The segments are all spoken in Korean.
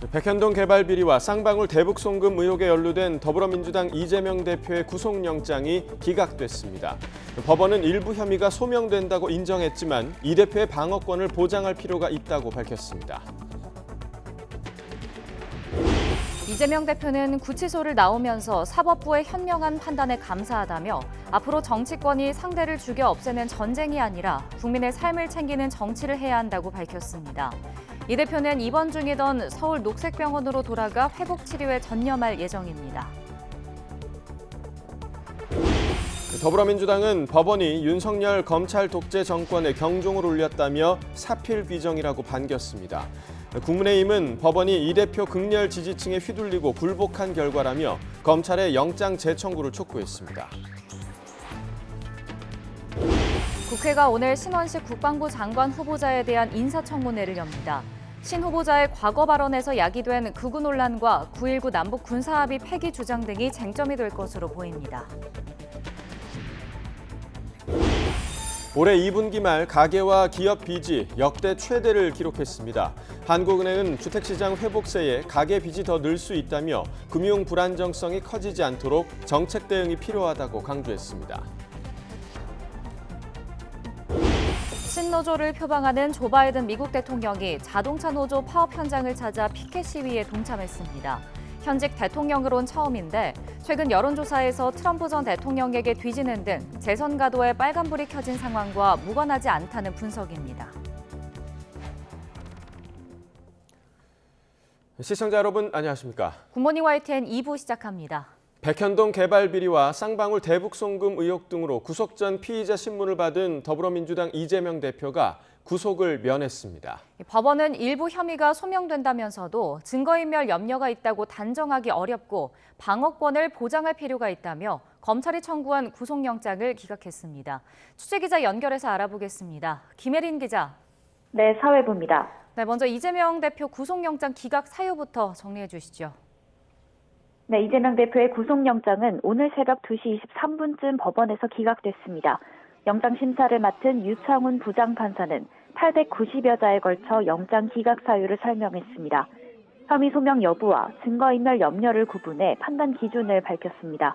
백현동 개발 비리와 쌍방울 대북 송금 의혹에 연루된 더불어민주당 이재명 대표의 구속영장이 기각됐습니다. 법원은 일부 혐의가 소명된다고 인정했지만 이 대표의 방어권을 보장할 필요가 있다고 밝혔습니다. 이재명 대표는 구치소를 나오면서 사법부의 현명한 판단에 감사하다며 앞으로 정치권이 상대를 죽여 없애는 전쟁이 아니라 국민의 삶을 챙기는 정치를 해야 한다고 밝혔습니다. 이 대표는 입원 중이던 서울 녹색병원으로 돌아가 회복 치료에 전념할 예정입니다. 더불어민주당은 법원이 윤석열 검찰 독재 정권의 경종을 울렸다며 사필 규정이라고 반겼습니다. 국민의힘은 법원이 이 대표 극렬 지지층에 휘둘리고 굴복한 결과라며 검찰의 영장 재청구를 촉구했습니다. 국회가 오늘 신원식 국방부 장관 후보자에 대한 인사청문회를 엽니다. 신 후보자의 과거 발언에서 야기된 극우 논란과 9.19 남북 군사합의 폐기 주장 등이 쟁점이 될 것으로 보입니다. 올해 2분기 말 가계와 기업 빚이 역대 최대를 기록했습니다. 한국은행은 주택시장 회복세에 가계 빚이 더 늘 수 있다며 금융 불안정성이 커지지 않도록 정책 대응이 필요하다고 강조했습니다. 신노조를 표방하는 조 바이든 미국 대통령이 자동차 노조 파업 현장을 찾아 피켓 시위에 동참했습니다. 현직 대통령으론 처음인데 최근 여론조사에서 트럼프 전 대통령에게 뒤지는 등 재선 가도에 빨간불이 켜진 상황과 무관하지 않다는 분석입니다. 시청자 여러분 안녕하십니까? 굿모닝 YTN 2부 시작합니다. 백현동 개발 비리와 쌍방울 대북 송금 의혹 등으로 구속 전 피의자 신문을 받은 더불어민주당 이재명 대표가 구속을 면했습니다. 법원은 일부 혐의가 소명된다면서도 증거인멸 염려가 있다고 단정하기 어렵고 방어권을 보장할 필요가 있다며 검찰이 청구한 구속영장을 기각했습니다. 취재기자 연결해서 알아보겠습니다. 김혜린 기자. 네, 사회부입니다. 네, 먼저 이재명 대표 구속영장 기각 사유부터 정리해 주시죠. 네, 이재명 대표의 구속영장은 오늘 새벽 2시 23분쯤 법원에서 기각됐습니다. 영장 심사를 맡은 유창훈 부장판사는 890여 자에 걸쳐 영장 기각 사유를 설명했습니다. 혐의 소명 여부와 증거인멸 염려를 구분해 판단 기준을 밝혔습니다.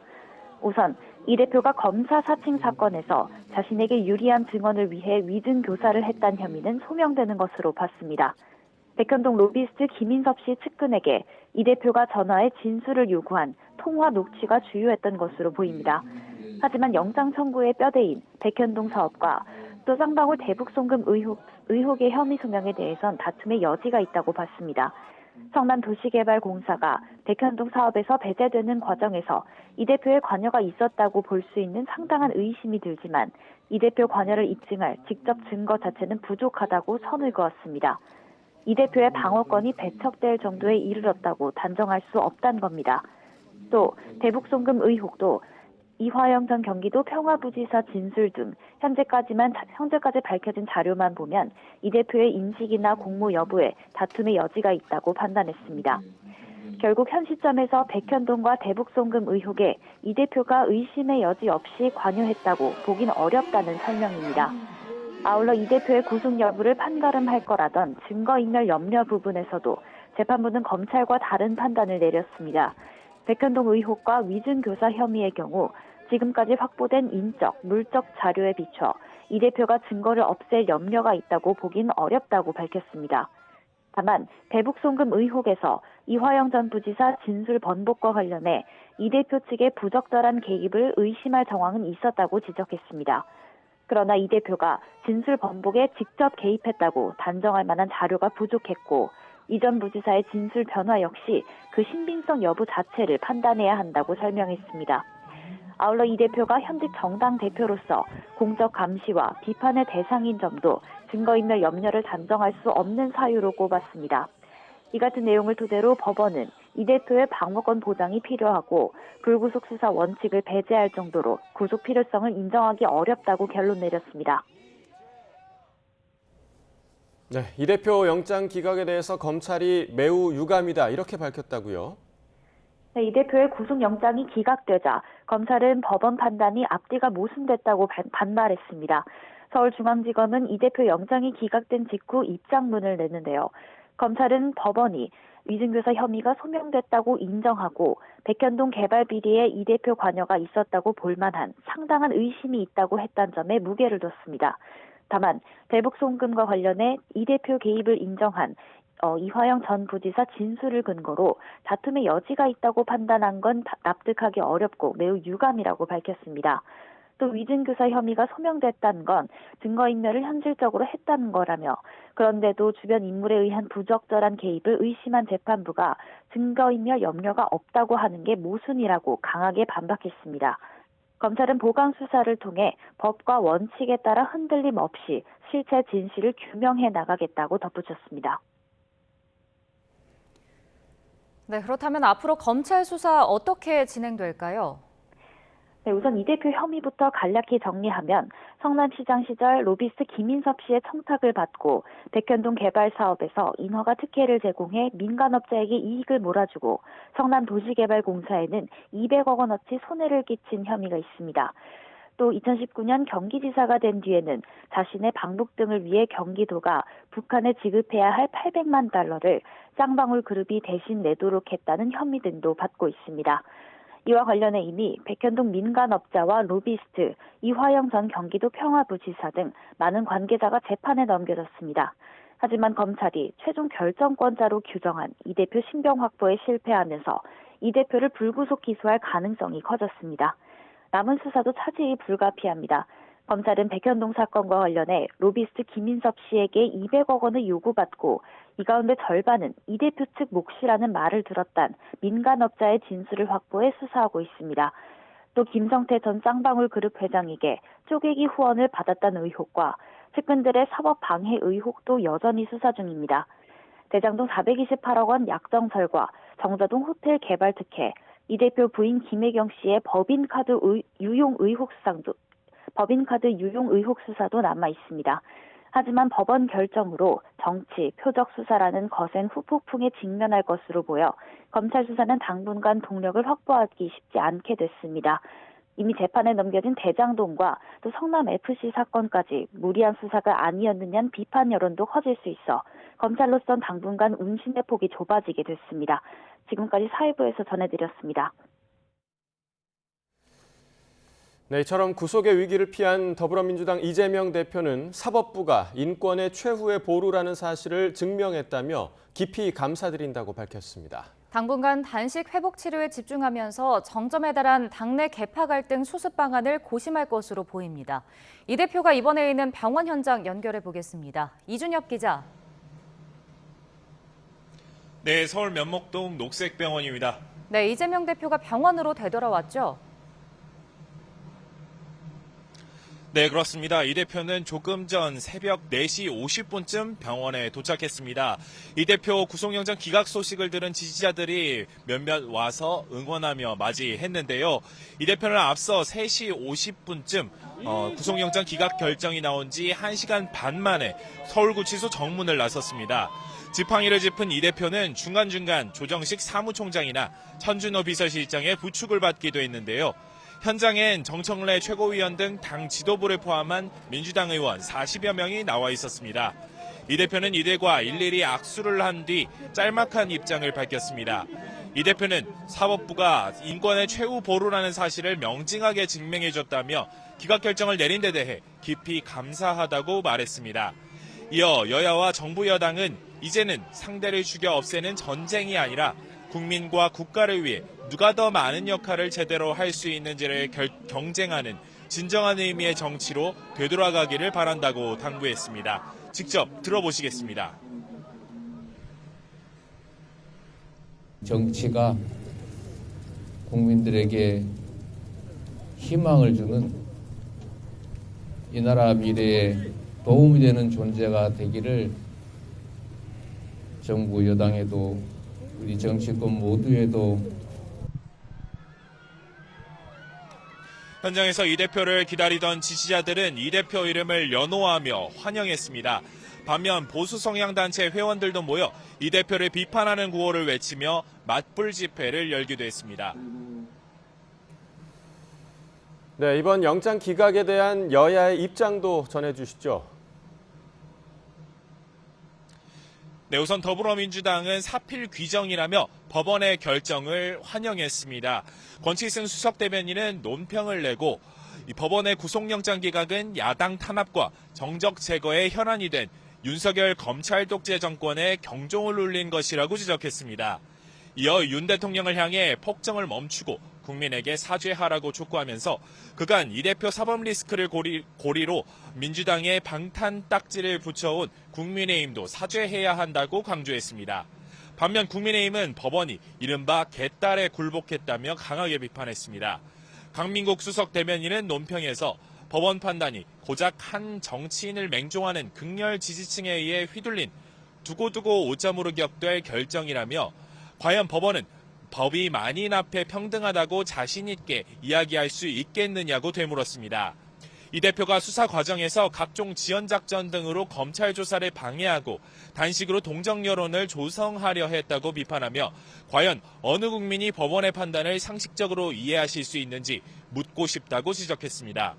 우선 이 대표가 검사 사칭 사건에서 자신에게 유리한 증언을 위해 위증 교사를 했다는 혐의는 소명되는 것으로 봤습니다. 백현동 로비스트 김인섭 씨 측근에게 이 대표가 전화해 진술을 요구한 통화 녹취가 주요했던 것으로 보입니다. 하지만 영장 청구의 뼈대인 백현동 사업과 또 쌍방울 대북 송금 의혹의 혐의 소명에 대해선 다툼의 여지가 있다고 봤습니다. 성남도시개발공사가 백현동 사업에서 배제되는 과정에서 이 대표의 관여가 있었다고 볼 수 있는 상당한 의심이 들지만 이 대표 관여를 입증할 직접 증거 자체는 부족하다고 선을 그었습니다. 이 대표의 방어권이 배척될 정도에 이르렀다고 단정할 수 없다는 겁니다. 또 대북 송금 의혹도 이화영 전 경기도 평화부지사 진술 등 현재까지 밝혀진 자료만 보면 이 대표의 인식이나 공모 여부에 다툼의 여지가 있다고 판단했습니다. 결국 현 시점에서 백현동과 대북 송금 의혹에 이 대표가 의심의 여지 없이 관여했다고 보긴 어렵다는 설명입니다. 아울러 이 대표의 구속 여부를 판가름할 거라던 증거인멸 염려 부분에서도 재판부는 검찰과 다른 판단을 내렸습니다. 백현동 의혹과 위증교사 혐의의 경우 지금까지 확보된 인적, 물적 자료에 비춰 이 대표가 증거를 없앨 염려가 있다고 보긴 어렵다고 밝혔습니다. 다만 대북 송금 의혹에서 이화영 전 부지사 진술 번복과 관련해 이 대표 측의 부적절한 개입을 의심할 정황은 있었다고 지적했습니다. 그러나 이 대표가 진술 번복에 직접 개입했다고 단정할 만한 자료가 부족했고 이 전 부지사의 진술 변화 역시 그 신빙성 여부 자체를 판단해야 한다고 설명했습니다. 아울러 이 대표가 현직 정당 대표로서 공적 감시와 비판의 대상인 점도 증거인멸 염려를 단정할 수 없는 사유로 꼽았습니다. 이 같은 내용을 토대로 법원은 이 대표의 방어권 보장이 필요하고 불구속 수사 원칙을 배제할 정도로 구속 필요성을 인정하기 어렵다고 결론 내렸습니다. 네, 이 대표 영장 기각에 대해서 검찰이 매우 유감이다 이렇게 밝혔다고요? 네, 이 대표의 구속영장이 기각되자 검찰은 법원 판단이 앞뒤가 모순됐다고 반발했습니다. 서울중앙지검은 이 대표 영장이 기각된 직후 입장문을 냈는데요. 검찰은 법원이 위증교사 혐의가 소명됐다고 인정하고 백현동 개발 비리에 이 대표 관여가 있었다고 볼 만한 상당한 의심이 있다고 했다는 점에 무게를 뒀습니다. 다만 대북 송금과 관련해 이 대표 개입을 인정한 이화영 전 부지사 진술을 근거로 다툼의 여지가 있다고 판단한 건 납득하기 어렵고 매우 유감이라고 밝혔습니다. 또 위증교사 혐의가 소명됐다는 건 증거인멸을 현실적으로 했다는 거라며 그런데도 주변 인물에 의한 부적절한 개입을 의심한 재판부가 증거인멸 염려가 없다고 하는 게 모순이라고 강하게 반박했습니다. 검찰은 보강 수사를 통해 법과 원칙에 따라 흔들림 없이 실체 진실을 규명해 나가겠다고 덧붙였습니다. 네, 그렇다면 앞으로 검찰 수사 어떻게 진행될까요? 네, 우선 이 대표 혐의부터 간략히 정리하면 성남시장 시절 로비스트 김인섭 씨의 청탁을 받고 백현동 개발 사업에서 인허가 특혜를 제공해 민간업자에게 이익을 몰아주고 성남도시개발공사에는 200억 원어치 손해를 끼친 혐의가 있습니다. 또 2019년 경기지사가 된 뒤에는 자신의 방북 등을 위해 경기도가 북한에 지급해야 할 800만 달러를 쌍방울 그룹이 대신 내도록 했다는 혐의 등도 받고 있습니다. 이와 관련해 이미 백현동 민간업자와 로비스트, 이화영 전 경기도 평화부지사 등 많은 관계자가 재판에 넘겨졌습니다. 하지만 검찰이 최종 결정권자로 규정한 이 대표 신병 확보에 실패하면서 이 대표를 불구속 기소할 가능성이 커졌습니다. 남은 수사도 차질이 불가피합니다. 검찰은 백현동 사건과 관련해 로비스트 김인섭 씨에게 200억 원을 요구받고 이 가운데 절반은 이 대표 측 몫이라는 말을 들었단 민간업자의 진술을 확보해 수사하고 있습니다. 또 김성태 전 쌍방울 그룹 회장에게 쪼개기 후원을 받았다는 의혹과 측근들의 사법 방해 의혹도 여전히 수사 중입니다. 대장동 428억 원 약정설과 정자동 호텔 개발 특혜, 이 대표 부인 김혜경 씨의 법인카드 유용 의혹 수사도 남아 있습니다. 하지만 법원 결정으로 정치, 표적 수사라는 거센 후폭풍에 직면할 것으로 보여 검찰 수사는 당분간 동력을 확보하기 쉽지 않게 됐습니다. 이미 재판에 넘겨진 대장동과 또 성남FC 사건까지 무리한 수사가 아니었느냐는 비판 여론도 커질 수 있어 검찰로선 당분간 운신의 폭이 좁아지게 됐습니다. 지금까지 사회부에서 전해드렸습니다. 네, 이처럼 구속의 위기를 피한 더불어민주당 이재명 대표는 사법부가 인권의 최후의 보루라는 사실을 증명했다며 깊이 감사드린다고 밝혔습니다. 당분간 단식 회복 치료에 집중하면서 정점에 달한 당내 계파 갈등 수습 방안을 고심할 것으로 보입니다. 이 대표가 이번에 있는 병원 현장 연결해 보겠습니다. 이준혁 기자. 네, 서울 면목동 녹색병원입니다. 네, 이재명 대표가 병원으로 되돌아왔죠? 네, 그렇습니다. 이 대표는 조금 전 새벽 4시 50분쯤 병원에 도착했습니다. 이 대표 구속영장 기각 소식을 들은 지지자들이 몇몇 와서 응원하며 맞이했는데요. 이 대표는 앞서 3시 50분쯤 구속영장 기각 결정이 나온 지 1시간 반 만에 서울구치소 정문을 나섰습니다. 지팡이를 짚은 이 대표는 중간중간 조정식 사무총장이나 천준호 비서실장의 부축을 받기도 했는데요. 현장엔 정청래 최고위원 등 당 지도부를 포함한 민주당 의원 40여 명이 나와 있었습니다. 이 대표는 이들과 일일이 악수를 한 뒤 짤막한 입장을 밝혔습니다. 이 대표는 사법부가 인권의 최후 보루라는 사실을 명징하게 증명해줬다며 기각 결정을 내린 데 대해 깊이 감사하다고 말했습니다. 이어 여야와 정부 여당은 이제는 상대를 죽여 없애는 전쟁이 아니라 국민과 국가를 위해 누가 더 많은 역할을 제대로 할 수 있는지를 경쟁하는 진정한 의미의 정치로 되돌아가기를 바란다고 당부했습니다. 직접 들어보시겠습니다. 정치가 국민들에게 희망을 주는 이 나라 미래에 도움이 되는 존재가 되기를 정부 여당에도 우리 정치권 모두에도 현장에서 이 대표를 기다리던 지지자들은 이 대표 이름을 연호하며 환영했습니다. 반면 보수 성향 단체 회원들도 모여 이 대표를 비판하는 구호를 외치며 맞불 집회를 열기도 했습니다. 네, 이번 영장 기각에 대한 여야의 입장도 전해주시죠. 네, 우선 더불어민주당은 사필 규정이라며 법원의 결정을 환영했습니다. 권치승 수석 대변인은 논평을 내고 이 법원의 구속영장 기각은 야당 탄압과 정적 제거의 혈안이 된 윤석열 검찰 독재 정권에 경종을 울린 것이라고 지적했습니다. 이어 윤 대통령을 향해 폭정을 멈추고 국민에게 사죄하라고 촉구하면서 그간 이 대표 사법 리스크를 고리로 민주당의 방탄 딱지를 붙여온 국민의힘도 사죄해야 한다고 강조했습니다. 반면 국민의힘은 법원이 이른바 개딸에 굴복했다며 강하게 비판했습니다. 강민국 수석 대변인은 논평에서 법원 판단이 고작 한 정치인을 맹종하는 극렬 지지층에 의해 휘둘린 두고두고 오점으로 격될 결정이라며 과연 법원은 법이 만인 앞에 평등하다고 자신 있게 이야기할 수 있겠느냐고 되물었습니다. 이 대표가 수사 과정에서 각종 지연 작전 등으로 검찰 조사를 방해하고 단식으로 동정 여론을 조성하려 했다고 비판하며 과연 어느 국민이 법원의 판단을 상식적으로 이해하실 수 있는지 묻고 싶다고 지적했습니다.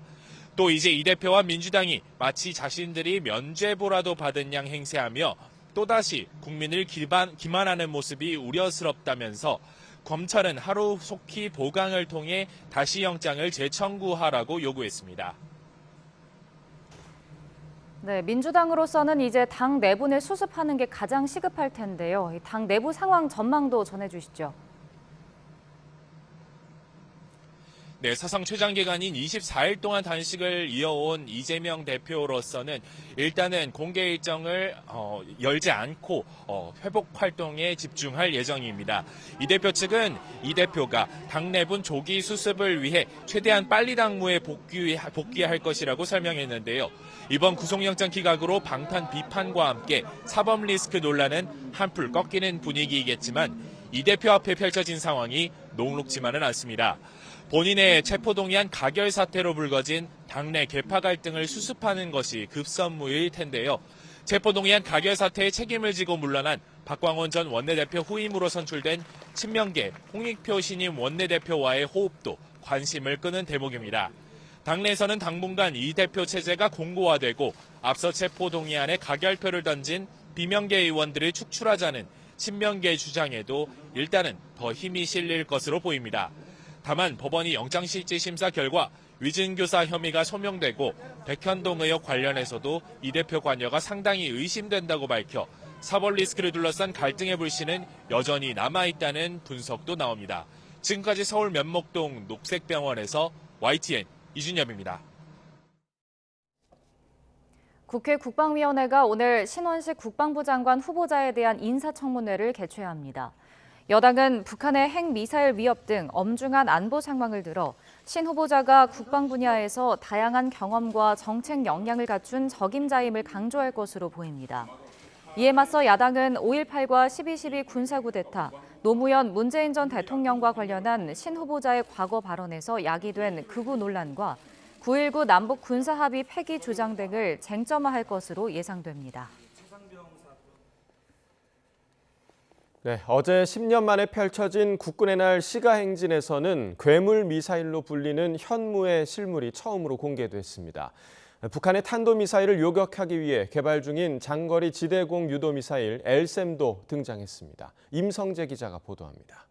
또 이제 이 대표와 민주당이 마치 자신들이 면죄부라도 받은 양 행세하며 또다시 국민을 기만하는 모습이 우려스럽다면서 검찰은 하루 속히 보강을 통해 다시 영장을 재청구하라고 요구했습니다. 네, 민주당으로서는 이제 당 내분을 수습하는 게 가장 시급할 텐데요. 당 내부 상황 전망도 전해주시죠. 네, 사상 최장 기간인 24일 동안 단식을 이어온 이재명 대표로서는 일단은 공개 일정을 열지 않고 회복 활동에 집중할 예정입니다. 이 대표 측은 이 대표가 당 내분 조기 수습을 위해 최대한 빨리 당무에 복귀할 것이라고 설명했는데요. 이번 구속영장 기각으로 방탄 비판과 함께 사법 리스크 논란은 한풀 꺾이는 분위기이겠지만 이 대표 앞에 펼쳐진 상황이 녹록지만은 않습니다. 본인의 체포동의안 가결 사태로 불거진 당내 계파 갈등을 수습하는 것이 급선무일 텐데요. 체포동의안 가결 사태의 책임을 지고 물러난 박광원 전 원내대표 후임으로 선출된 친명계 홍익표 신임 원내대표와의 호흡도 관심을 끄는 대목입니다. 당내에서는 당분간 이 대표 체제가 공고화되고 앞서 체포동의안에 가결표를 던진 비명계 의원들을 축출하자는 친명계 주장에도 일단은 더 힘이 실릴 것으로 보입니다. 다만 법원이 영장실질심사 결과 위증교사 혐의가 소명되고 백현동 의혹 관련해서도 이 대표 관여가 상당히 의심된다고 밝혀 사법 리스크를 둘러싼 갈등의 불씨는 여전히 남아있다는 분석도 나옵니다. 지금까지 서울 면목동 녹색병원에서 YTN 이준엽입니다. 국회 국방위원회가 오늘 신원식 국방부 장관 후보자에 대한 인사청문회를 개최합니다. 여당은 북한의 핵미사일 위협 등 엄중한 안보 상황을 들어 신 후보자가 국방 분야에서 다양한 경험과 정책 역량을 갖춘 적임자임을 강조할 것으로 보입니다. 이에 맞서 야당은 5.18과 12.12 군사쿠데타, 노무현 문재인 전 대통령과 관련한 신 후보자의 과거 발언에서 야기된 극우 논란과 9.19 남북 군사합의 폐기 주장 등을 쟁점화할 것으로 예상됩니다. 네, 어제 10년 만에 펼쳐진 국군의 날 시가행진에서는 괴물 미사일로 불리는 현무의 실물이 처음으로 공개됐습니다. 북한의 탄도미사일을 요격하기 위해 개발 중인 장거리 지대공 유도미사일 LSAM도 등장했습니다. 임성재 기자가 보도합니다.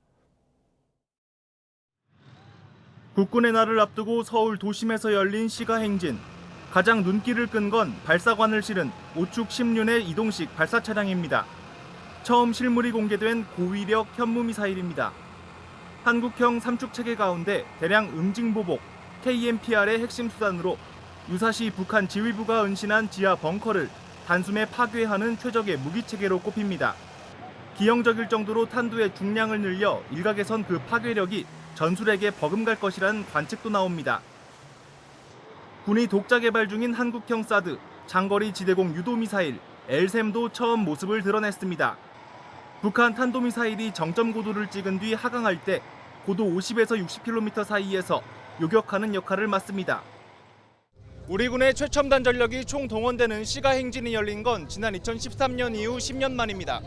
국군의 날을 앞두고 서울 도심에서 열린 시가행진. 가장 눈길을 끈 건 발사관을 실은 오축 10륜의 이동식 발사 차량입니다. 처음 실물이 공개된 고위력 현무미사일입니다. 한국형 삼축 체계 가운데 대량 응징보복, KMPR의 핵심 수단으로 유사시 북한 지휘부가 은신한 지하 벙커를 단숨에 파괴하는 최적의 무기체계로 꼽힙니다. 기형적일 정도로 탄두의 중량을 늘려 일각에선 그 파괴력이 전술에게 버금갈 것이라는 관측도 나옵니다. 군이 독자 개발 중인 한국형 사드, 장거리 지대공 유도미사일, LSAM도 처음 모습을 드러냈습니다. 북한 탄도미사일이 정점 고도를 찍은 뒤 하강할 때 고도 50에서 60km 사이에서 요격하는 역할을 맡습니다. 우리 군의 최첨단 전력이 총동원되는 시가행진이 열린 건 지난 2013년 이후 10년 만입니다.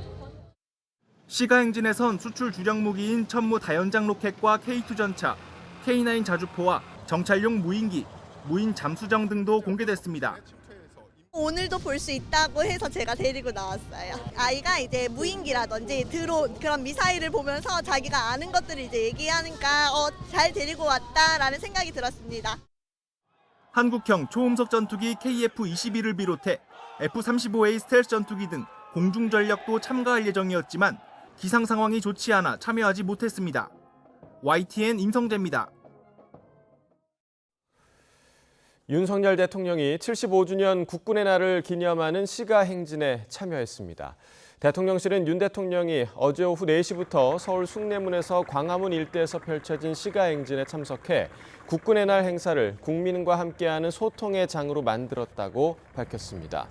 시가행진에선 수출 주력 무기인 천무 다연장 로켓과 K2 전차, K9 자주포와 정찰용 무인기, 무인 잠수정 등도 공개됐습니다. 오늘도 볼 수 있다고 해서 제가 데리고 나왔어요. 아이가 이제 무인기라든지 드론 그런 미사일을 보면서 자기가 아는 것들을 이제 얘기하니까 잘 데리고 왔다라는 생각이 들었습니다. 한국형 초음속 전투기 KF-21을 비롯해 F-35A 스텔스 전투기 등 공중 전력도 참가할 예정이었지만 기상 상황이 좋지 않아 참여하지 못했습니다. YTN 임성재입니다. 윤석열 대통령이 75주년 국군의 날을 기념하는 시가 행진에 참여했습니다. 대통령실은 윤 대통령이 어제 오후 4시부터 서울 숭례문에서 광화문 일대에서 펼쳐진 시가 행진에 참석해 국군의 날 행사를 국민과 함께하는 소통의 장으로 만들었다고 밝혔습니다.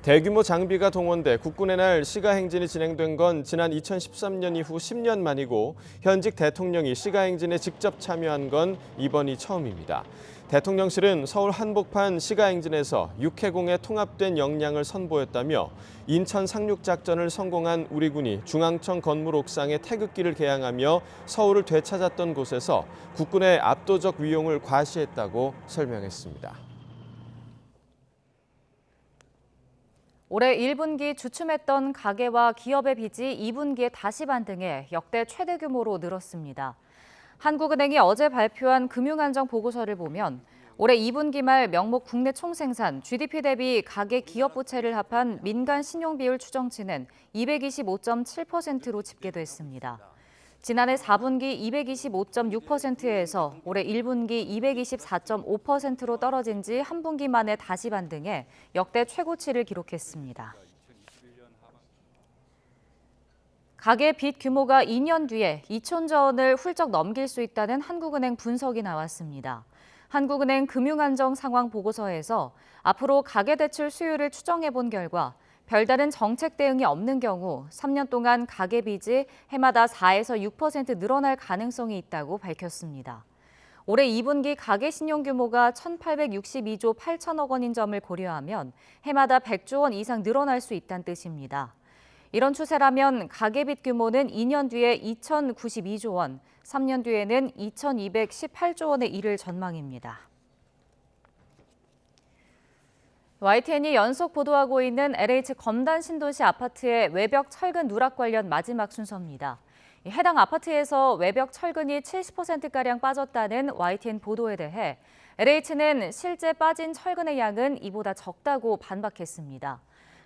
대규모 장비가 동원돼 국군의 날 시가 행진이 진행된 건 지난 2013년 이후 10년 만이고 현직 대통령이 시가 행진에 직접 참여한 건 이번이 처음입니다. 대통령실은 서울 한복판 시가 행진에서 육해공의 통합된 역량을 선보였다며 인천 상륙작전을 성공한 우리 군이 중앙청 건물 옥상에 태극기를 개양하며 서울을 되찾았던 곳에서 국군의 압도적 위용을 과시했다고 설명했습니다. 올해 1분기 주춤했던 가계와 기업의 빚이 2분기에 다시 반등해 역대 최대 규모로 늘었습니다. 한국은행이 어제 발표한 금융안정 보고서를 보면 올해 2분기 말 명목 국내 총생산, GDP 대비 가계 기업 부채를 합한 민간 신용 비율 추정치는 225.7%로 집계됐습니다. 지난해 4분기 225.6%에서 올해 1분기 224.5%로 떨어진 지 한 분기 만에 다시 반등해 역대 최고치를 기록했습니다. 가계 빚 규모가 2년 뒤에 2천조 원을 훌쩍 넘길 수 있다는 한국은행 분석이 나왔습니다. 한국은행 금융안정 상황 보고서에서 앞으로 가계대출 수율을 추정해 본 결과 별다른 정책 대응이 없는 경우 3년 동안 가계 빚이 해마다 4에서 6% 늘어날 가능성이 있다고 밝혔습니다. 올해 2분기 가계 신용 규모가 1,862조 8천억 원인 점을 고려하면 해마다 100조 원 이상 늘어날 수 있다는 뜻입니다. 이런 추세라면 가계빚 규모는 2년 뒤에 2,092조 원, 3년 뒤에는 2,218조 원에 이를 전망입니다. YTN이 연속 보도하고 있는 LH 검단 신도시 아파트의 외벽 철근 누락 관련 마지막 순서입니다. 해당 아파트에서 외벽 철근이 70%가량 빠졌다는 YTN 보도에 대해 LH는 실제 빠진 철근의 양은 이보다 적다고 반박했습니다.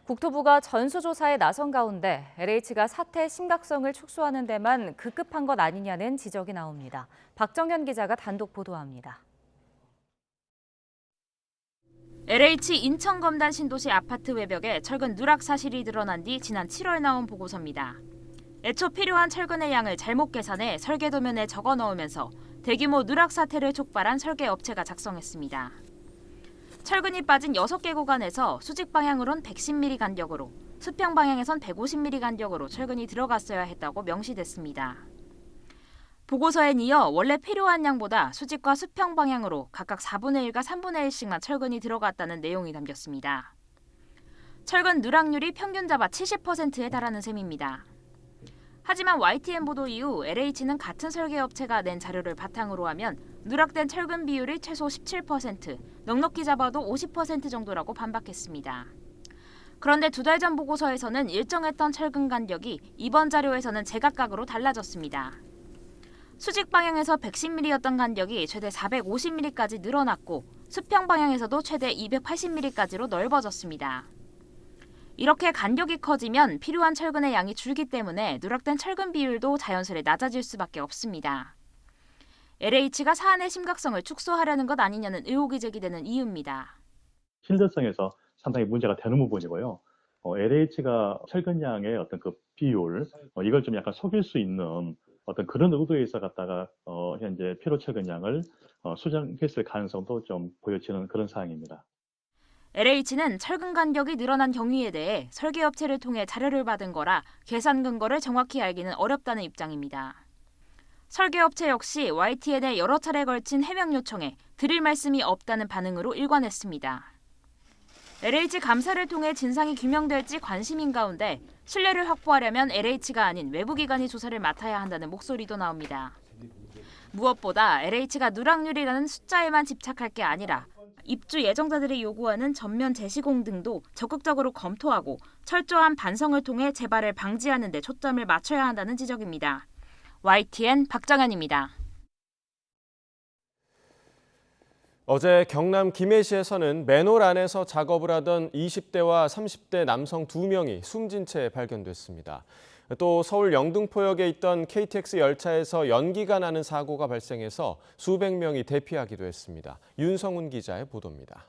국토부가 전수조사에 나선 가운데 LH가 사태의 심각성을 축소하는 데만 급급한 것 아니냐는 지적이 나옵니다. 박정현 기자가 단독 보도합니다. LH 인천 검단 신도시 아파트 외벽에 철근 누락 사실이 드러난 뒤 지난 7월 나온 보고서입니다. 애초 필요한 철근의 양을 잘못 계산해 설계도면에 적어 넣으면서 대규모 누락 사태를 촉발한 설계업체가 작성했습니다. 철근이 빠진 6개 구간에서 수직 방향으론 110mm 간격으로, 수평 방향에선 150mm 간격으로 철근이 들어갔어야 했다고 명시됐습니다. 보고서엔 이어 원래 필요한 양보다 수직과 수평 방향으로 각각 4분의 1과 3분의 1씩만 철근이 들어갔다는 내용이 담겼습니다. 철근 누락률이 평균 잡아 70%에 달하는 셈입니다. 하지만 YTN 보도 이후 LH는 같은 설계업체가 낸 자료를 바탕으로 하면 누락된 철근 비율이 최소 17%, 넉넉히 잡아도 50% 정도라고 반박했습니다. 그런데 2달 전 보고서에서는 일정했던 철근 간격이 이번 자료에서는 제각각으로 달라졌습니다. 수직 방향에서 110mm였던 간격이 최대 450mm까지 늘어났고 수평 방향에서도 최대 280mm까지로 넓어졌습니다. 이렇게 간격이 커지면 필요한 철근의 양이 줄기 때문에 누락된 철근 비율도 자연스레 낮아질 수밖에 없습니다. LH가 사안의 심각성을 축소하려는 것 아니냐는 의혹이 제기되는 이유입니다. 신뢰성에서 상당히 문제가 되는 부분이고요. LH가 철근량의 어떤 그 비율, 이걸 좀 약간 속일 수 있는 어떤 그런 의도에서 갖다가 현재 필요 철근량을 수정했을 가능성도 좀 보여지는 그런 사항입니다. LH는 철근 간격이 늘어난 경위에 대해 설계업체를 통해 자료를 받은 거라 계산 근거를 정확히 알기는 어렵다는 입장입니다. 설계업체 역시 YTN에 여러 차례 걸친 해명 요청에 드릴 말씀이 없다는 반응으로 일관했습니다. LH 감사를 통해 진상이 규명될지 관심인 가운데 신뢰를 확보하려면 LH가 아닌 외부 기관이 조사를 맡아야 한다는 목소리도 나옵니다. 무엇보다 LH가 누락률이라는 숫자에만 집착할 게 아니라 입주 예정자들이 요구하는 전면 재시공 등도 적극적으로 검토하고 철저한 반성을 통해 재발을 방지하는 데 초점을 맞춰야 한다는 지적입니다. YTN 박정현입니다. 어제 경남 김해시에서는 맨홀 안에서 작업을 하던 20대와 30대 남성 2명이 숨진 채 발견됐습니다. 또 서울 영등포역에 있던 KTX 열차에서 연기가 나는 사고가 발생해서 수백 명이 대피하기도 했습니다. 윤성훈 기자의 보도입니다.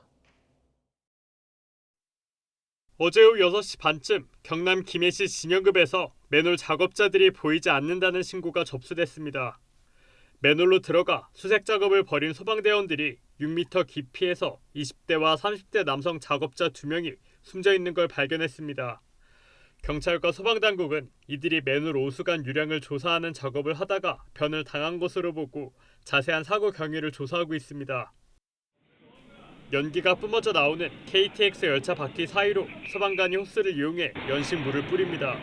어제 오후 6시 반쯤 경남 김해시 진여급에서 맨홀 작업자들이 보이지 않는다는 신고가 접수됐습니다. 맨홀로 들어가 수색 작업을 벌인 소방대원들이 6m 깊이에서 20대와 30대 남성 작업자 2명이 숨져 있는 걸 발견했습니다. 경찰과 소방당국은 이들이 맨홀 오수관 유량을 조사하는 작업을 하다가 변을 당한 것으로 보고 자세한 사고 경위를 조사하고 있습니다. 연기가 뿜어져 나오는 KTX 열차 바퀴 사이로 소방관이 호스를 이용해 연신 물을 뿌립니다.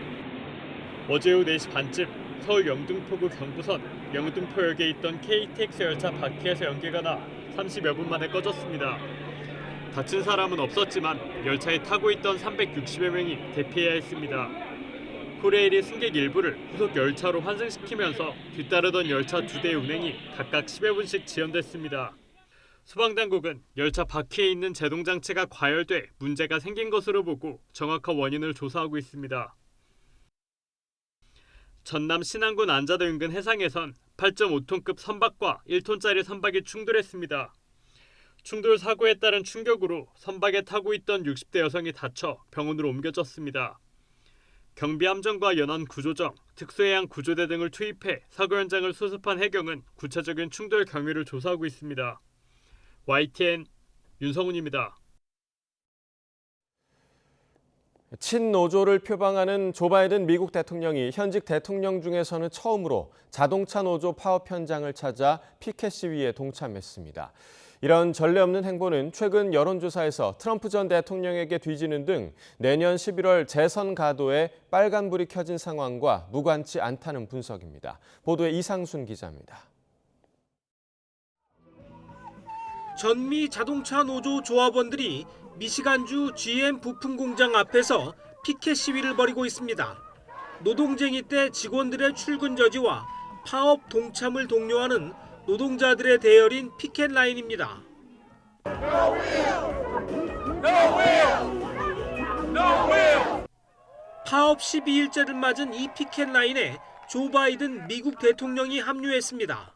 어제 오후 4시 반쯤 서울 영등포구 경부선 영등포역에 있던 KTX 열차 바퀴에서 연기가 나 30여 분 만에 꺼졌습니다. 다친 사람은 없었지만 열차에 타고 있던 360여 명이 대피해야 했습니다. 코레일이 승객 일부를 후속 열차로 환승시키면서 뒤따르던 열차 2대의 운행이 각각 10여 분씩 지연됐습니다. 소방당국은 열차 바퀴에 있는 제동장치가 과열돼 문제가 생긴 것으로 보고 정확한 원인을 조사하고 있습니다. 전남 신안군 안자도 인근 해상에선 8.5톤급 선박과 1톤짜리 선박이 충돌했습니다. 충돌 사고에 따른 충격으로 선박에 타고 있던 60대 여성이 다쳐 병원으로 옮겨졌습니다. 경비함정과 연안 구조정, 특수해양 구조대 등을 투입해 사고 현장을 수습한 해경은 구체적인 충돌 경위를 조사하고 있습니다. YTN 윤성훈입니다. 친노조를 표방하는 조 바이든 미국 대통령이 현직 대통령 중에서는 처음으로 자동차 노조 파업 현장을 찾아 피켓 시위에 동참했습니다. 이런 전례 없는 행보는 최근 여론조사에서 트럼프 전 대통령에게 뒤지는 등 내년 11월 재선 가도에 빨간불이 켜진 상황과 무관치 않다는 분석입니다. 보도에 이상순 기자입니다. 전미 자동차 노조 조합원들이 미시간주 GM 부품 공장 앞에서 피켓 시위를 벌이고 있습니다. 노동쟁이 때 직원들의 출근 저지와 파업 동참을 독려하는 노동자들의 대열인 피켓 라인입니다. 파업 12일째를 맞은 이 피켓 라인에 조 바이든 미국 대통령이 합류했습니다.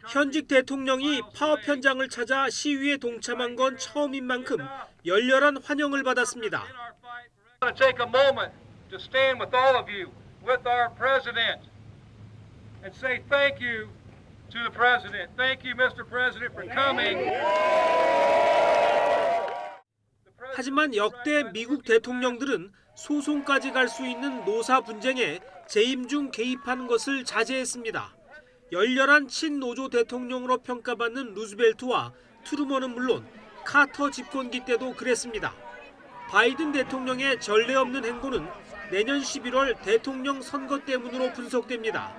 현직 대통령이 파업 현장을 찾아 시위에 동참한 건 처음인 만큼 열렬한 환영을 받았습니다. 하지만 역대 미국 대통령들은 소송까지 갈 수 있는 노사 분쟁에 재임 중 개입하는 것을 자제했습니다. 열렬한 친노조 대통령으로 평가받는 루즈벨트와 트루먼은 물론 카터 집권기 때도 그랬습니다. 바이든 대통령의 전례 없는 행보는 내년 11월 대통령 선거 때문으로 분석됩니다.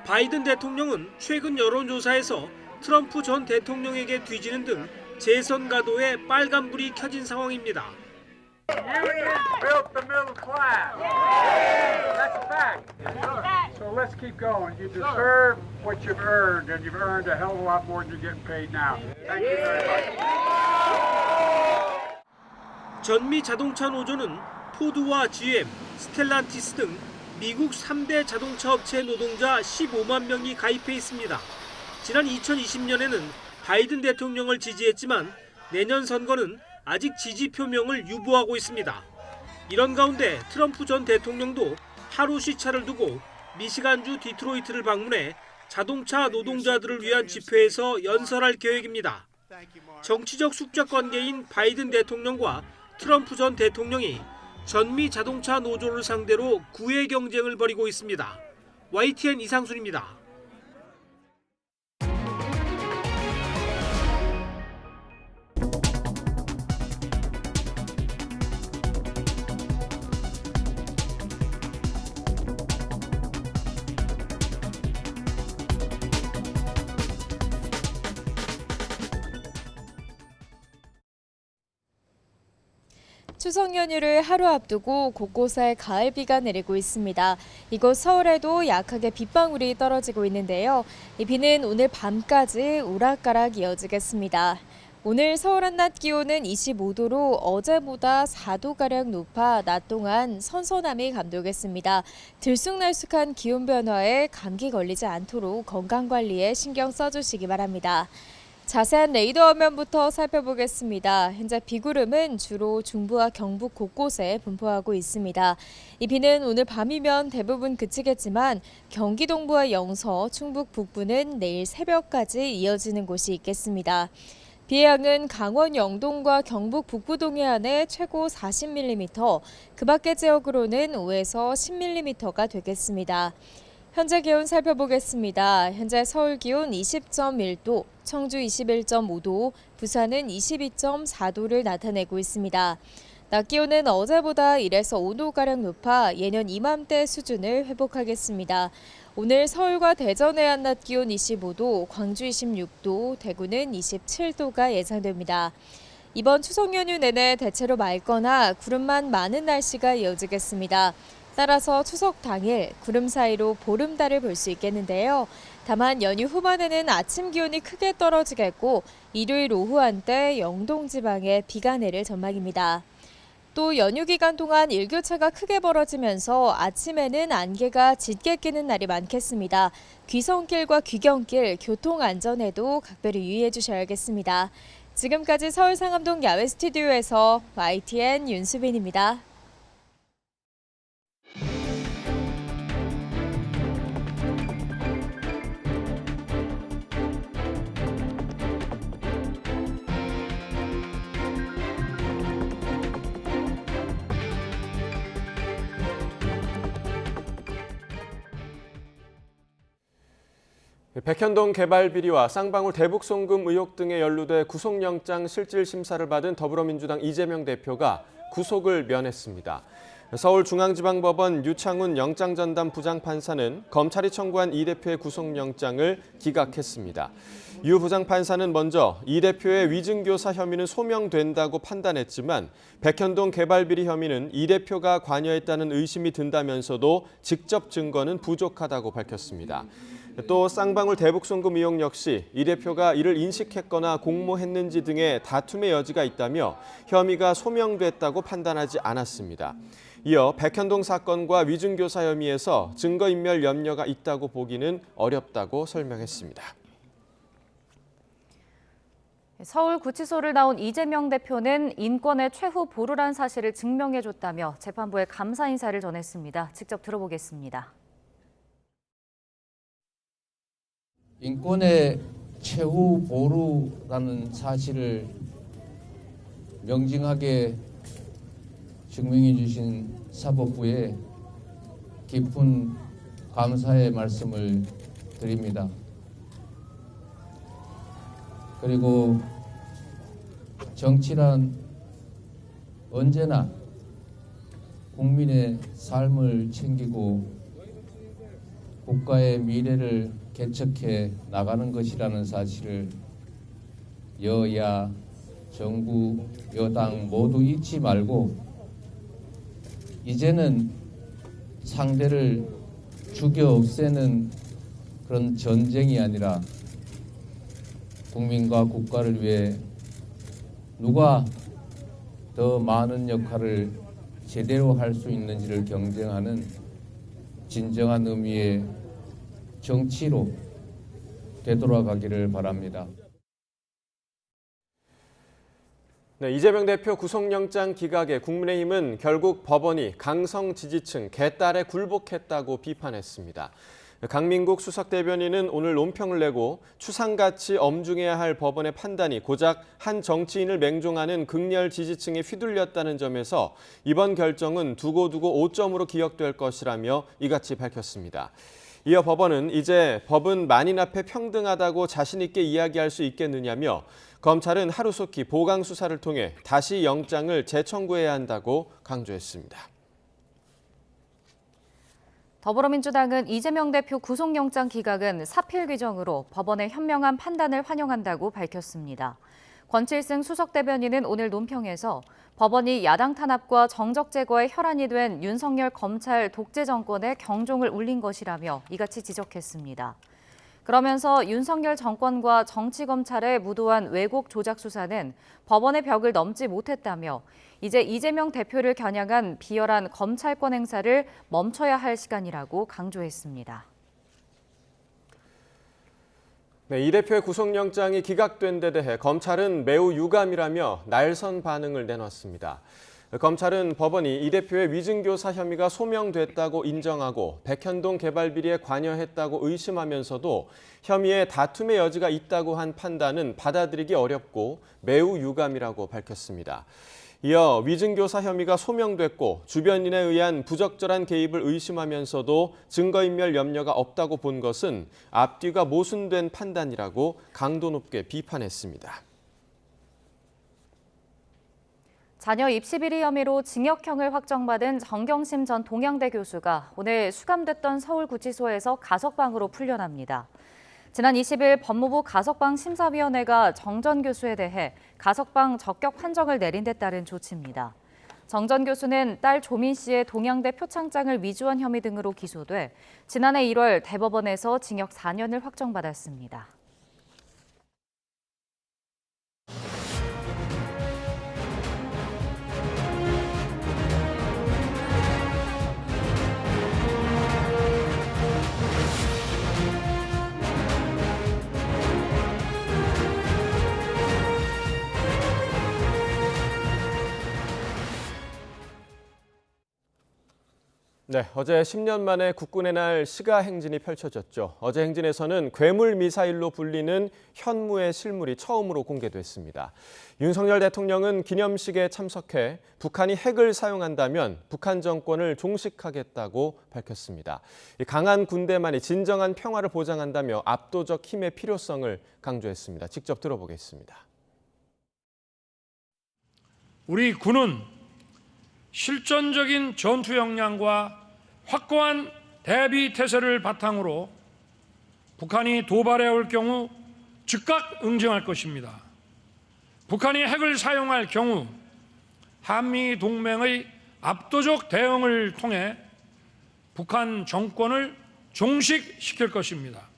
바이든 대통령은 최근 여론조사에서 트럼프 전 대통령에게 뒤지는 등 재선 가도에 빨간불이 켜진 상황입니다. 전미 자동차 노조는 포드와 GM, 스텔란티스 등 미국 3대 자동차 업체 노동자 15만 명이 가입해 있습니다. 지난 2020년에는 바이든 대통령을 지지했지만 내년 선거는 아직 지지 표명을 유보하고 있습니다. 이런 가운데 트럼프 전 대통령도 하루 시차를 두고 미시간주 디트로이트를 방문해 자동차 노동자들을 위한 집회에서 연설할 계획입니다. 정치적 숙적 관계인 바이든 대통령과 트럼프 전 대통령이 전미 자동차 노조를 상대로 구애 경쟁을 벌이고 있습니다. YTN 이상순입니다. 추석 연휴를 하루 앞두고 곳곳에 가을비가 내리고 있습니다. 이곳 서울에도 약하게 빗방울이 떨어지고 있는데요. 이 비는 오늘 밤까지 오락가락 이어지겠습니다. 오늘 서울 한낮 기온은 25도로 어제보다 4도가량 높아 낮 동안 선선함이 감도겠습니다. 들쑥날쑥한 기온 변화에 감기 걸리지 않도록 건강관리에 신경 써주시기 바랍니다. 자세한 레이더 화면부터 살펴보겠습니다. 현재 비구름은 주로 중부와 경북 곳곳에 분포하고 있습니다. 이 비는 오늘 밤이면 대부분 그치겠지만 경기 동부와 영서, 충북 북부는 내일 새벽까지 이어지는 곳이 있겠습니다. 비의 양은 강원 영동과 경북 북부 동해안에 최고 40mm, 그 밖의 지역으로는 5에서 10mm가 되겠습니다. 현재 기온 살펴보겠습니다. 현재 서울 기온 20.1도, 청주 21.5도, 부산은 22.4도를 나타내고 있습니다. 낮 기온은 어제보다 1에서 5도가량 높아 예년 이맘때 수준을 회복하겠습니다. 오늘 서울과 대전의 한낮 기온 25도, 광주 26도, 대구는 27도가 예상됩니다. 이번 추석 연휴 내내 대체로 맑거나 구름만 많은 날씨가 이어지겠습니다. 따라서 추석 당일 구름 사이로 보름달을 볼 수 있겠는데요. 다만 연휴 후반에는 아침 기온이 크게 떨어지겠고 일요일 오후 한때 영동 지방에 비가 내릴 전망입니다. 또 연휴 기간 동안 일교차가 크게 벌어지면서 아침에는 안개가 짙게 끼는 날이 많겠습니다. 귀성길과 귀경길, 교통 안전에도 각별히 유의해 주셔야겠습니다. 지금까지 서울 상암동 야외 스튜디오에서 YTN 윤수빈입니다. 백현동 개발 비리와 쌍방울 대북 송금 의혹 등에 연루돼 구속영장 실질 심사를 받은 더불어민주당 이재명 대표가 구속을 면했습니다. 서울중앙지방법원 유창훈 영장전담 부장판사는 검찰이 청구한 이 대표의 구속영장을 기각했습니다. 유 부장판사는 먼저 이 대표의 위증교사 혐의는 소명된다고 판단했지만 백현동 개발비리 혐의는 이 대표가 관여했다는 의심이 든다면서도 직접 증거는 부족하다고 밝혔습니다. 또 쌍방울 대북 송금 의혹 역시 이 대표가 이를 인식했거나 공모했는지 등의 다툼의 여지가 있다며 혐의가 소명됐다고 판단하지 않았습니다. 이어 백현동 사건과 위증교사 혐의에서 증거인멸 염려가 있다고 보기는 어렵다고 설명했습니다. 서울구치소를 나온 이재명 대표는 인권의 최후 보루란 사실을 증명해줬다며 재판부에 감사 인사를 전했습니다. 직접 들어보겠습니다. 인권의 최후 보루라는 사실을 명징하게 증명해 주신 사법부에 깊은 감사의 말씀을 드립니다. 그리고 정치란 언제나 국민의 삶을 챙기고 국가의 미래를 개척해 나가는 것이라는 사실을 여야, 정부, 여당 모두 잊지 말고 이제는 상대를 죽여 없애는 그런 전쟁이 아니라 국민과 국가를 위해 누가 더 많은 역할을 제대로 할 수 있는지를 경쟁하는 진정한 의미의 정치로 되돌아가기를 바랍니다. 네, 이재명 대표 구속영장 기각에 국민의힘은 결국 법원이 강성 지지층 개딸에 굴복했다고 비판했습니다. 강민국 수석대변인은 오늘 논평을 내고 추상같이 엄중해야 할 법원의 판단이 고작 한 정치인을 맹종하는 극렬 지지층에 휘둘렸다는 점에서 이번 결정은 두고두고 오점으로 기억될 것이라며 이같이 밝혔습니다. 이어 법원은 이제 법은 만인 앞에 평등하다고 자신 있게 이야기할 수 있겠느냐며 검찰은 하루속히 보강 수사를 통해 다시 영장을 재청구해야 한다고 강조했습니다. 더불어민주당은 이재명 대표 구속영장 기각은 사필 규정으로 법원의 현명한 판단을 환영한다고 밝혔습니다. 권칠승 수석 대변인은 오늘 논평에서 법원이 야당 탄압과 정적 제거에 혈안이 된 윤석열 검찰 독재 정권의 경종을 울린 것이라며 이같이 지적했습니다. 그러면서 윤석열 정권과 정치검찰의 무도한 왜곡 조작 수사는 법원의 벽을 넘지 못했다며 이제 이재명 대표를 겨냥한 비열한 검찰권 행사를 멈춰야 할 시간이라고 강조했습니다. 네, 이 대표의 구속영장이 기각된 데 대해 검찰은 매우 유감이라며 날선 반응을 내놨습니다. 검찰은 법원이 이 대표의 위증교사 혐의가 소명됐다고 인정하고 백현동 개발 비리에 관여했다고 의심하면서도 혐의에 다툼의 여지가 있다고 한 판단은 받아들이기 어렵고 매우 유감이라고 밝혔습니다. 이어 위증교사 혐의가 소명됐고 주변인에 의한 부적절한 개입을 의심하면서도 증거인멸 염려가 없다고 본 것은 앞뒤가 모순된 판단이라고 강도 높게 비판했습니다. 자녀 입시 비리 혐의로 징역형을 확정받은 정경심 전 동양대 교수가 오늘 수감됐던 서울구치소에서 가석방으로 풀려납니다. 지난 20일 법무부 가석방 심사위원회가 정 전 교수에 대해 가석방 적격 판정을 내린 데 따른 조치입니다. 정 전 교수는 딸 조민 씨의 동양대 표창장을 위조한 혐의 등으로 기소돼 지난해 1월 대법원에서 징역 4년을 확정받았습니다. 네, 어제 10년 만에 국군의 날 시가 행진이 펼쳐졌죠. 어제 행진에서는 괴물 미사일로 불리는 현무의 실물이 처음으로 공개됐습니다. 윤석열 대통령은 기념식에 참석해 북한이 핵을 사용한다면 북한 정권을 종식하겠다고 밝혔습니다. 강한 군대만이 진정한 평화를 보장한다며 압도적 힘의 필요성을 강조했습니다. 직접 들어보겠습니다. 우리 군은 실전적인 전투 역량과 확고한 대비 태세를 바탕으로 북한이 도발해 올 경우 즉각 응징할 것입니다. 북한이 핵을 사용할 경우 한미 동맹의 압도적 대응을 통해 북한 정권을 종식시킬 것입니다.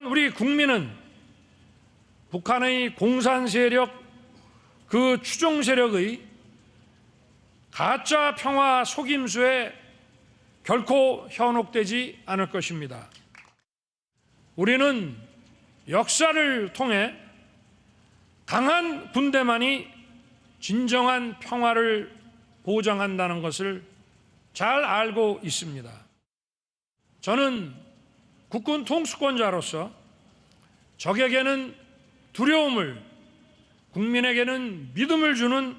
우리 국민은 북한의 공산 세력, 그 추종 세력의 가짜 평화 속임수에 결코 현혹되지 않을 것입니다. 우리는 역사를 통해 강한 군대만이 진정한 평화를 보장한다는 것을 잘 알고 있습니다. 저는 국군 통수권자로서 적에게는 두려움을, 국민에게는 믿음을 주는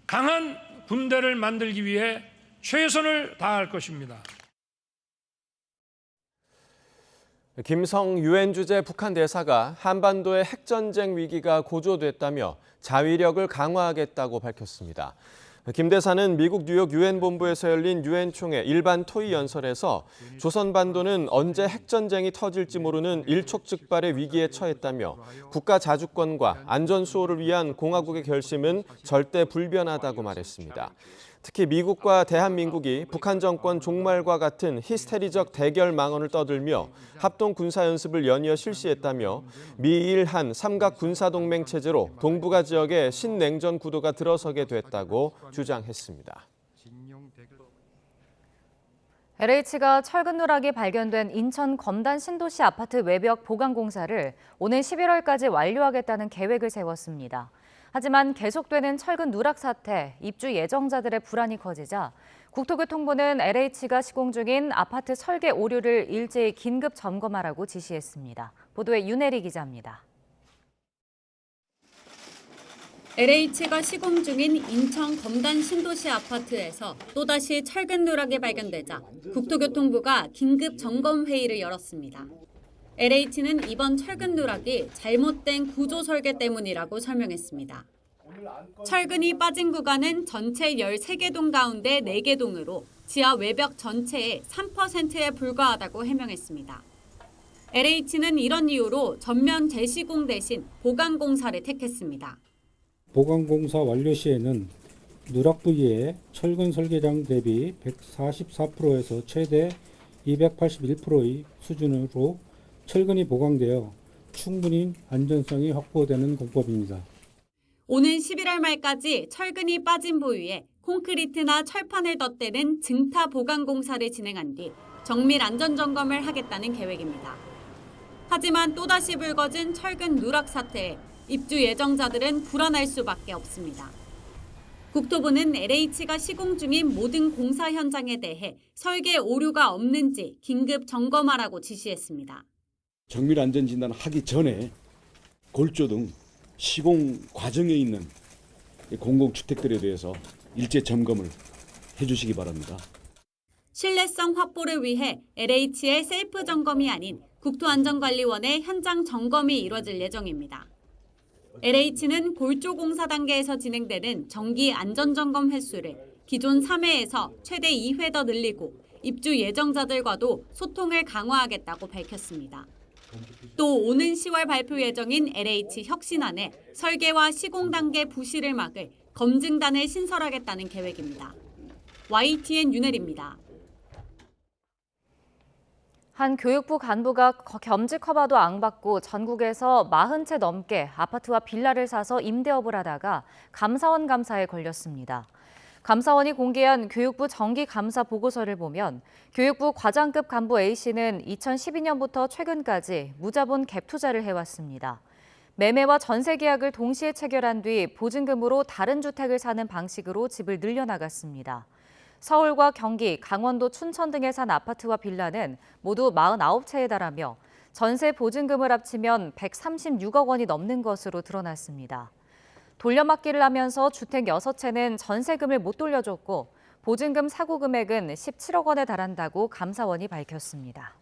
강한 군대를 만들기 위해 최선을 다할 것입니다. 김성 유엔 주재 북한 대사가 한반도의 핵전쟁 위기가 고조됐다며 자위력을 강화하겠다고 밝혔습니다. 김 대사는 미국 뉴욕 유엔 본부에서 열린 유엔 총회 일반 토의 연설에서 조선반도는 언제 핵전쟁이 터질지 모르는 일촉즉발의 위기에 처했다며 국가 자주권과 안전 수호를 위한 공화국의 결심은 절대 불변하다고 말했습니다. 특히 미국과 대한민국이 북한 정권 종말과 같은 히스테리적 대결 망언을 떠들며 합동 군사연습을 연이어 실시했다며 미일 한 삼각 군사동맹 체제로 동북아 지역의 신냉전 구도가 들어서게 됐다고 주장했습니다. LH가 철근 누락이 발견된 인천 검단 신도시 아파트 외벽 보강 공사를 오는 11월까지 완료하겠다는 계획을 세웠습니다. 하지만 계속되는 철근 누락 사태, 입주 예정자들의 불안이 커지자 국토교통부는 LH가 시공 중인 아파트 설계 오류를 일제히 긴급 점검하라고 지시했습니다. 보도에 윤혜리 기자입니다. LH가 시공 중인 인천 검단 신도시 아파트에서 또다시 철근 누락이 발견되자 국토교통부가 긴급 점검 회의를 열었습니다. LH는 이번 철근 누락이 잘못된 구조 설계 때문이라고 설명했습니다. 철근이 빠진 구간은 전체 13개 동 가운데 4개 동으로 지하 외벽 전체의 3%에 불과하다고 해명했습니다. LH는 이런 이유로 전면 재시공 대신 보강공사를 택했습니다. 보강공사 완료 시에는 누락 부위의 철근 설계량 대비 144%에서 최대 281%의 수준으로 철근이 보강되어 충분히 안전성이 확보되는 공법입니다. 오는 11월 말까지 철근이 빠진 부위에 콘크리트나 철판을 덧대는 증타 보강 공사를 진행한 뒤 정밀 안전 점검을 하겠다는 계획입니다. 하지만 또다시 불거진 철근 누락 사태에 입주 예정자들은 불안할 수밖에 없습니다. 국토부는 LH가 시공 중인 모든 공사 현장에 대해 설계 오류가 없는지 긴급 점검하라고 지시했습니다. 정밀 안전 진단을 하기 전에 골조 등 시공 과정에 있는 공공주택들에 대해서 일제 점검을 해주시기 바랍니다. 신뢰성 확보를 위해 LH의 셀프 점검이 아닌 국토안전관리원의 현장 점검이 이뤄질 예정입니다. LH는 골조 공사 단계에서 진행되는 정기 안전점검 횟수를 기존 3회에서 최대 2회 더 늘리고 입주 예정자들과도 소통을 강화하겠다고 밝혔습니다. 또 오는 10월 발표 예정인 LH 혁신안에 설계와 시공 단계 부실을 막을 검증단을 신설하겠다는 계획입니다. YTN 윤혜리입니다. 한 교육부 간부가 겸직 허가도 안 받고 전국에서 40채 넘게 아파트와 빌라를 사서 임대업을 하다가 감사원 감사에 걸렸습니다. 감사원이 공개한 교육부 정기감사 보고서를 보면 교육부 과장급 간부 A씨는 2012년부터 최근까지 무자본 갭 투자를 해왔습니다. 매매와 전세 계약을 동시에 체결한 뒤 보증금으로 다른 주택을 사는 방식으로 집을 늘려나갔습니다. 서울과 경기, 강원도, 춘천 등에 산 아파트와 빌라는 모두 49채에 달하며 전세 보증금을 합치면 136억 원이 넘는 것으로 드러났습니다. 돌려막기를 하면서 주택 6채는 전세금을 못 돌려줬고 보증금 사고 금액은 17억 원에 달한다고 감사원이 밝혔습니다.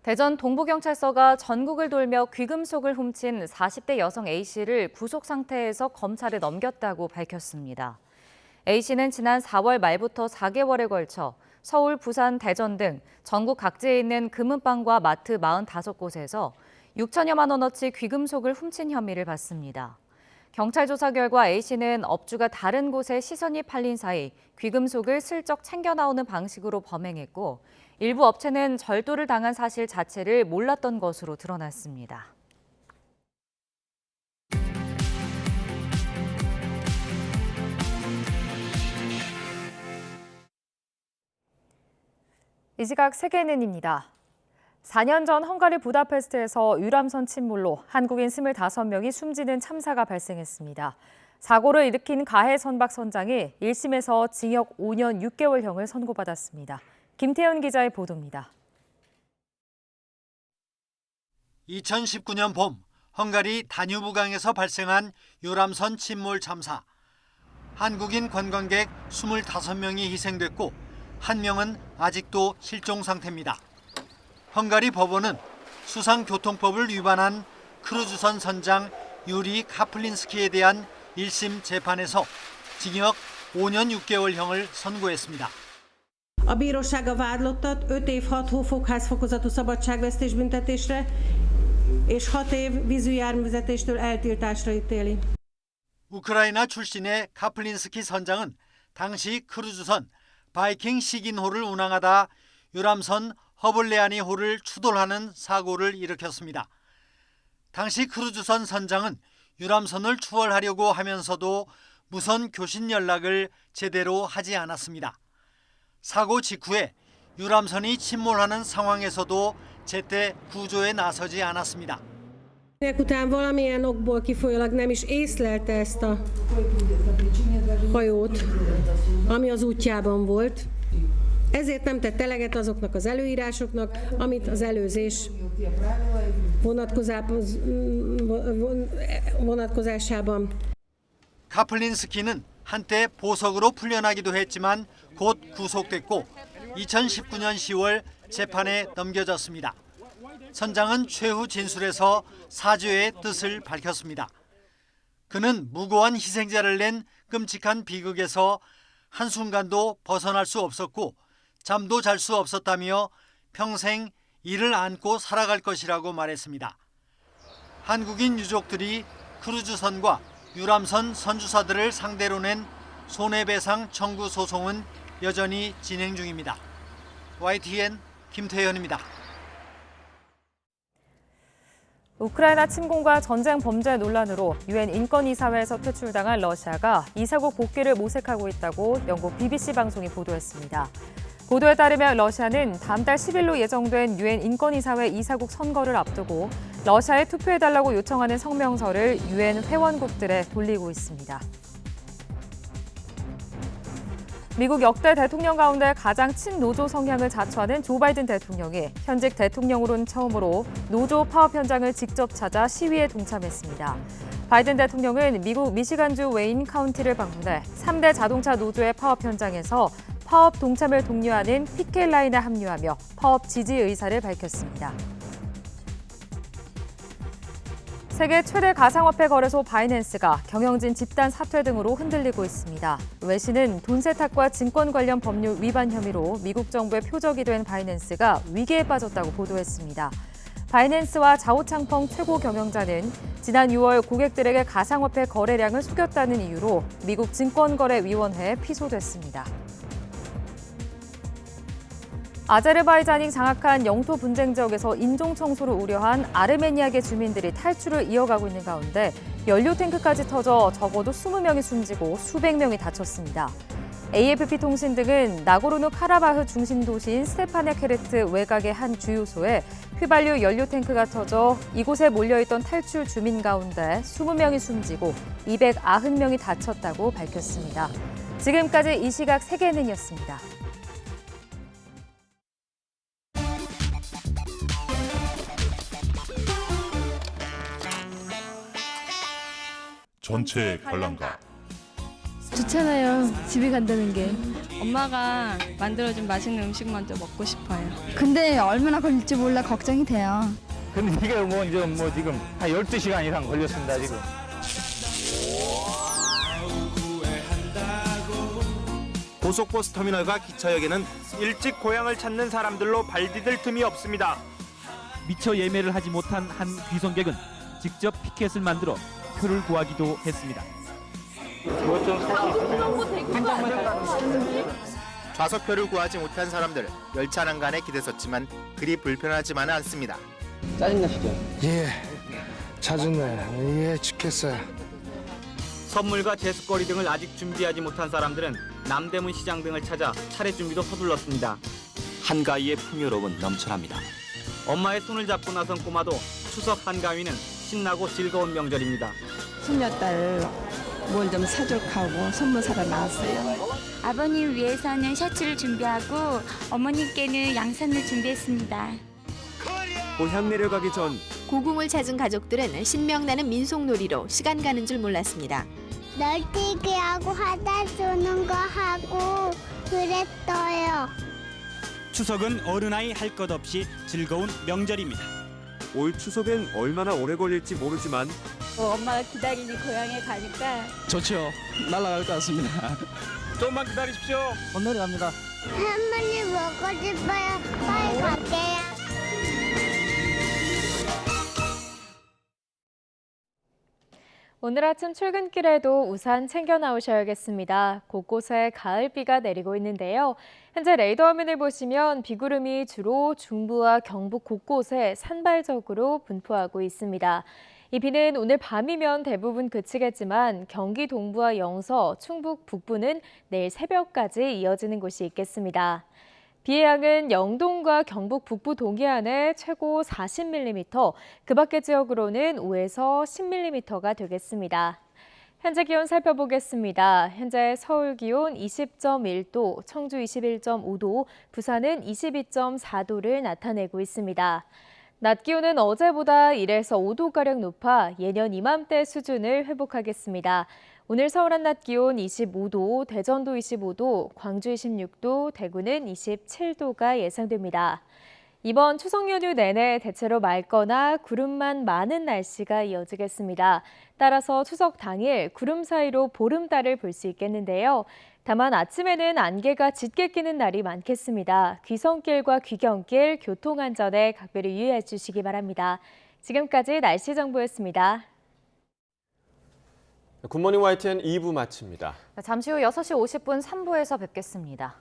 대전 동부경찰서가 전국을 돌며 귀금속을 훔친 40대 여성 A씨를 구속 상태에서 검찰에 넘겼다고 밝혔습니다. A씨는 지난 4월 말부터 4개월에 걸쳐 서울, 부산, 대전 등 전국 각지에 있는 금은방과 마트 45곳에서 6천여만 원어치 귀금속을 훔친 혐의를 받습니다. 경찰 조사 결과 A씨는 업주가 다른 곳에 시선이 팔린 사이 귀금속을 슬쩍 챙겨 나오는 방식으로 범행했고 일부 업체는 절도를 당한 사실 자체를 몰랐던 것으로 드러났습니다. 이 시각 세계는입니다. 4년 전 헝가리 부다페스트에서 유람선 침몰로 한국인 25명이 숨지는 참사가 발생했습니다. 사고를 일으킨 가해 선박 선장이 1심에서 징역 5년 6개월형을 선고받았습니다. 김태현 기자의 보도입니다. 2019년 봄 헝가리 다뉴브강에서 발생한 유람선 침몰 참사. 한국인 관광객 25명이 희생됐고 1명은 아직도 실종 상태입니다. 헝가리 법원은 수상교통법을 위반한 크루즈선 선장 유리 카플린스키에 대한 1심 재판에서 징역 5년 6개월형을 선고했습니다. A bíróság a vádlottat 5 év 6 hófokházfokozatú szabadságvesztés büntetésre és 6 év vízüjárművezetéstől eltiltásra ítéli. 우크라이나 출신의 카플린스키 선장은 당시 크루즈선 바이킹 시긴호를 운항하다 유람선 허블레아니호를 추돌하는 사고를 일으켰습니다. 당시 크루즈선 선장은 유람선을 추월하려고 하면서도 무선 교신 연락을 제대로 하지 않았습니다. 사고 직후에 유람선이 침몰하는 상황에서도 제때 구조에 나서지 않았습니다. Után valamilyen okból kifolyólag nem is észlelte ezt a hajót, ami az útjában volt. Ezért nem tett eleget azoknak az előírásoknak, amit az előzés vonatkozásában. 카플린스키는 한때 보석으로 풀려나기도 했지만 곧 구속됐고 2019년 10월 재판에 넘겨졌습니다. 선장은 최후 진술에서 사죄의 뜻을 밝혔습니다. 그는 무고한 희생자를 낸 끔찍한 비극에서 한순간도 벗어날 수 없었고 잠도 잘 수 없었다며 평생 이를 안고 살아갈 것이라고 말했습니다. 한국인 유족들이 크루즈선과 유람선 선주사들을 상대로 낸 손해배상 청구 소송은 여전히 진행 중입니다. YTN 김태현입니다. 우크라이나 침공과 전쟁 범죄 논란으로 유엔 인권이사회에서 퇴출당한 러시아가 이사국 복귀를 모색하고 있다고 영국 BBC 방송이 보도했습니다. 보도에 따르면 러시아는 다음 달 10일로 예정된 유엔 인권이사회 이사국 선거를 앞두고 러시아에 투표해달라고 요청하는 성명서를 유엔 회원국들에 돌리고 있습니다. 미국 역대 대통령 가운데 가장 친노조 성향을 자처하는 조 바이든 대통령이 현직 대통령으로는 처음으로 노조 파업 현장을 직접 찾아 시위에 동참했습니다. 바이든 대통령은 미국 미시간주 웨인 카운티를 방문해 3대 자동차 노조의 파업 현장에서 파업 동참을 독려하는 피켓 라인에 합류하며 파업 지지 의사를 밝혔습니다. 세계 최대 가상화폐 거래소 바이낸스가 경영진 집단 사퇴 등으로 흔들리고 있습니다. 웨시는 돈 세탁과 증권 관련 법률 위반 혐의로 미국 정부의 표적이 된 바이낸스가 위기에 빠졌다고 보도했습니다. 바이낸스와 자오창펑 최고 경영자는 지난 6월 고객들에게 가상화폐 거래량을 속였다는 이유로 미국 증권거래위원회에 피소됐습니다. 아제르바이잔이 장악한 영토 분쟁 지역에서 인종 청소를 우려한 아르메니아계 주민들이 탈출을 이어가고 있는 가운데 연료 탱크까지 터져 적어도 20명이 숨지고 수백 명이 다쳤습니다. AFP 통신 등은 나고르노 카라바흐 중심 도시인 스테파네케르트 외곽의 한 주유소에 휘발유 연료 탱크가 터져 이곳에 몰려있던 탈출 주민 가운데 20명이 숨지고 290명이 다쳤다고 밝혔습니다. 지금까지 이 시각 세계는이었습니다. 전체 관람가. 좋잖아요. 집에 간다는 게. 엄마가 만들어준 맛있는 음식 먼저 먹고 싶어요. 근데 얼마나 걸릴지 몰라 걱정이 돼요. 근데 이게 이제 지금 한 12시간 이상 걸렸습니다, 지금. 고속버스 터미널과 기차역에는 일찍 고향을 찾는 사람들로 발디딜 틈이 없습니다. 미처 예매를 하지 못한 한 귀성객은 직접 피켓을 만들어 표를 구하기도 했습니다. 좌석표를 구하지 못한 사람들, 열차 난간에 기대섰지만 그리 불편하지만은 않습니다. 짜증나시죠? 예, 짜증나요. 예, 죽겠어요. 선물과 제습거리 등을 아직 준비하지 못한 사람들은 남대문 시장 등을 찾아 차례 준비도 서둘렀습니다. 한가위의 풍요로움은 넘쳐납니다. 엄마의 손을 잡고 나선 꼬마도 추석 한가위는 신나고 즐거운 명절입니다. 손녀딸 뭘 좀 사줄까 하고 선물 사러 나왔어요. 아버님 위해서는 셔츠를 준비하고 어머님께는 양산을 준비했습니다. 고향 내려가기 전 고궁을 찾은 가족들은 신명나는 민속놀이로 시간 가는 줄 몰랐습니다. 널뛰기 하고 하다 쏘는 거 하고 그랬어요. 추석은 어른아이 할 것 없이 즐거운 명절입니다. 올 추석엔 얼마나 오래 걸릴지 모르지만 엄마가 기다리는 고향에 가니까 좋죠. 날아갈 것 같습니다. 조금만 기다리십시오. 곧 내려갑니다. 할머니 먹고 싶어요. 빨리 갈게요. 오늘 아침 출근길에도 우산 챙겨 나오셔야겠습니다. 곳곳에 가을비가 내리고 있는데요. 현재 레이더 화면을 보시면 비구름이 주로 중부와 경북 곳곳에 산발적으로 분포하고 있습니다. 이 비는 오늘 밤이면 대부분 그치겠지만 경기 동부와 영서, 충북 북부는 내일 새벽까지 이어지는 곳이 있겠습니다. 비의 양은 영동과 경북 북부 동해안에 최고 40mm, 그 밖의 지역으로는 5에서 10mm가 되겠습니다. 현재 기온 살펴보겠습니다. 현재 서울 기온 20.1도, 청주 21.5도, 부산은 22.4도를 나타내고 있습니다. 낮 기온은 어제보다 1에서 5도가량 높아 예년 이맘때 수준을 회복하겠습니다. 오늘 서울 한낮 기온 25도, 대전도 25도, 광주 26도, 대구는 27도가 예상됩니다. 이번 추석 연휴 내내 대체로 맑거나 구름만 많은 날씨가 이어지겠습니다. 따라서 추석 당일 구름 사이로 보름달을 볼 수 있겠는데요. 다만 아침에는 안개가 짙게 끼는 날이 많겠습니다. 귀성길과 귀경길, 교통안전에 각별히 유의해 주시기 바랍니다. 지금까지 날씨 정보였습니다. 굿모닝 YTN 2부 마칩니다. 잠시 후 6시 50분 3부에서 뵙겠습니다.